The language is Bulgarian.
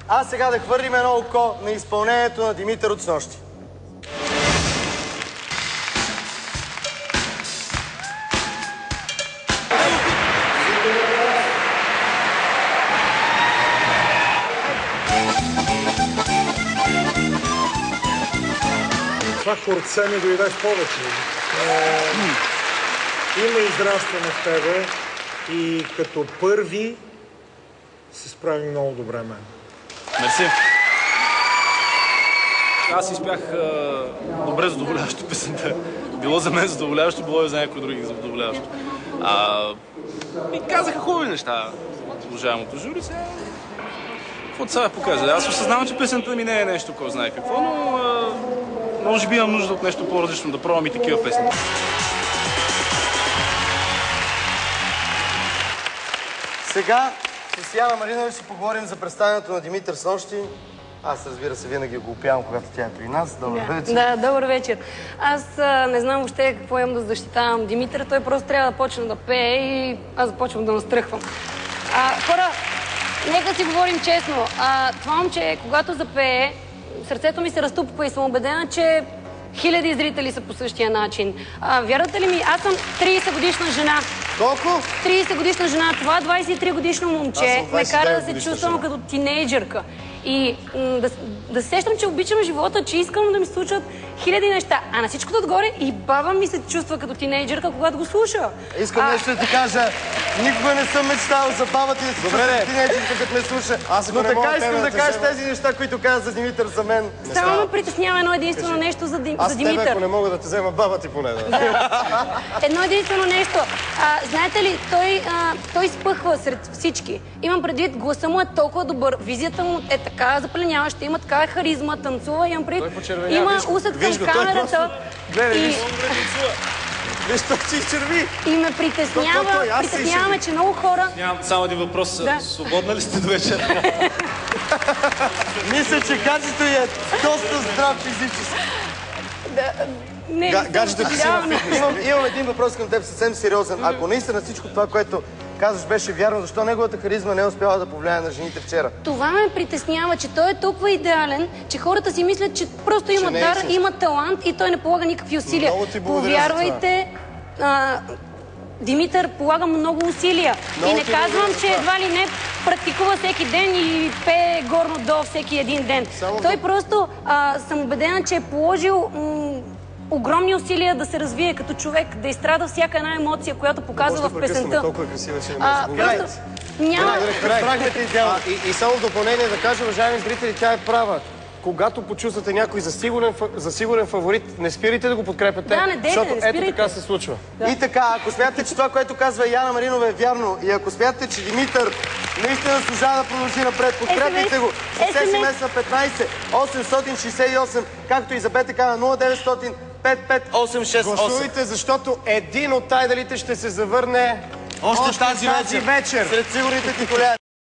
А сега да хвърлим едно око на изпълнението на Димитър от снощи. Това хорце ми дойде в повече. Има израстване в тебе и като първи се справи много добре мен. Мерси. Аз изпях добре задоволяващо песента. Било за мен задоволяващо, било и за някои други задоволяващо. И казаха хубави неща. Уважаемото жури сега. Каквото сега покажа? Аз осъзнавам, че песента ми не е нещо, кой знае какво, но може би имам нужда от нещо по-различно, да пробвам и такива песни. Сега с Яна Маринова ще поговорим за представянето на Димитър снощи. Аз, разбира се, винаги го опявам, когато тя е при нас. Добър вечер. Да, добър вечер. Аз не знам въобще какво имам да защитавам Димитър. Той просто трябва да почне да пее и аз започвам да настръхвам. Хора, нека си говорим честно. Това момче, когато запее, сърцето ми се разтупва и съм убедена, че хиляди зрители са по същия начин. Вярвате ли ми, аз съм 30 годишна жена. Колко? 30 годишна жена. Това 23 годишно момче ме кара да се чувствам като тинейджърка. И да се сещам, че обичам живота, че искам да ми случат хиляди неща. А на всичкото отгоре и баба ми се чувства като тинейджърка, когато го слуша. Искам нещо да ти кажа. Никога не съм мечтал за баба ти да се чувства като тинейджърка, като ме слуша. Но така искам да кажа тези неща, които каза за Димитър за мен. Само ме притеснява едно единствено нещо за Димитър. Аз тебе, ако не мога да те взема баба ти поне. Едно единствено нещо. Знаете ли, той изпъхва сред всички. Имам предвид, гласа му е толкова добър, визията му е така запленяваща, има така харизма, танцува, имам предвид, има усет към камерата. Виж, той си изчерви. И ме притесняваме, че много хора... Нямам само един въпрос. Свободна ли сте до вечера? Мисля, че гаджето е доста здрав физически. Гаджето ти си на фитнес. Имам един въпрос към теб, съвсем сериозен. Ако наистина всичко това, което казваш, беше вярно, защо неговата харизма не е успяла да повлияе на жените вчера? Това ме притеснява, че той е толкова идеален, че хората си мислят, че просто има дар, има талант и той не полага никакви усилия. Повярвайте, Димитър полага много усилия. И не казвам, че едва ли не практикува всеки ден и пее горно-долу всеки един ден. Той просто, съм убедена, че е положил огромни усилия да се развие като човек, да изстрада всяка една емоция, която показва в песента. Толкова красива, че не може да няма... И само в допълнение да кажа, уважаеми зрители, тя е права. Когато почувствате някой за сигурен фаворит, не спирайте да го подкрепяте, защото ето така се случва. И така, ако смятате, че това, което казва Яна Маринова е вярно, и ако смятате, че Димитър наистина заслужава да продължи напред, подкрепяйте го с СМС на 15 868, както и за БТК на 0900 55868. Гласувайте, защото един от тайдалите ще се завърне още тази вечер сред сигурните титуляри.